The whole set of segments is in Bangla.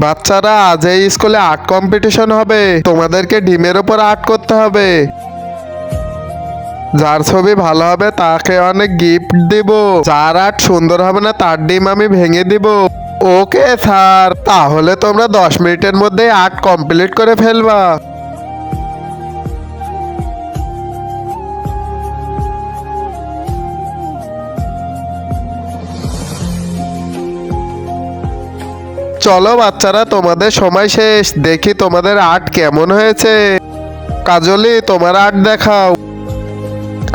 বাচ্চারা আজ এই স্কুলে আর্ট কম্পিটিশন হবে, তোমাদেরকে ডিমের ওপর আর্ট করতে হবে। যার ছবি ভালো হবে তাকে অনেক গিফট দিব, যার আর্ট সুন্দর হবে না তার ডিম আমি ভেঙে দিব। ওকে স্যার, তাহলে তোমরা 10 মিনিটের মধ্যে আর্ট কমপ্লিট করে ফেলবা। চলো বাচ্চারা, তোমাদের সময় শেষ, দেখি তোমাদের আর্ট কেমন হয়েছে। কাজলি, তোমার আর্ট দেখাও।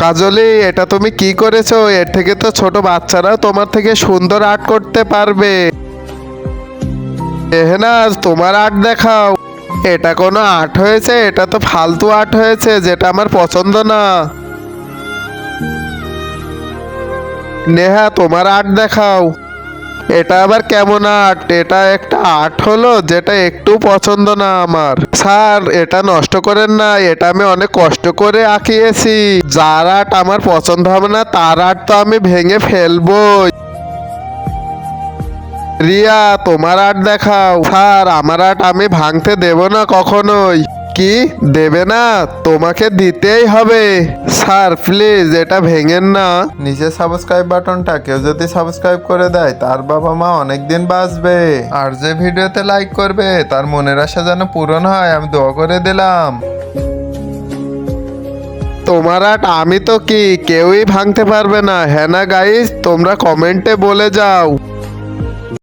কাজলি, এটা তুমি কি করেছো? এর থেকে তো ছোট বাচ্চারাও তোমার থেকে সুন্দর আর্ট করতে পারবে। এহনাজ, তোমার আর্ট দেখাও। এটা কোনো আর্ট হয়েছে? এটা তো ফালতু আর্ট হয়েছে, যেটা আমার পছন্দ না। নেহা, তোমার আর্ট দেখাও। এটা আবার কেমন আর্ট? এটা একটা আর্ট হলো যেটা একটু পছন্দ না আমার। স্যার, এটা নষ্ট করেন না, এটা আমি অনেক কষ্ট করে আঁকিয়েছি। যার আর্ট আমার পছন্দ হবে না তার আর্ট তো আমি ভেঙে ফেলবই। রিয়া, তোমার আর্ট দেখাও। স্যার, আমার আর্ট আমি ভাঙতে দেব না কখনোই। কি দেবে না? তোমাকে দিতেই হবে। স্যার প্লিজ, এটা ভেঙেন না। নিচে সাবস্ক্রাইব বাটনটা কেউ যদি সাবস্ক্রাইব করে দেয় তার বাবা মা অনেকদিন বাঁচবে। আর যে ভিডিওতে লাইক করবে তার মনের আশা যেন পূরণ হয়, আমি দোয়া করে দিলাম। তোমার আর্ট আমি তো কি কেউই ভাঙতে পারবে না, হ্যাঁ না গাইস? তোমরা কমেন্টে বলে যাও।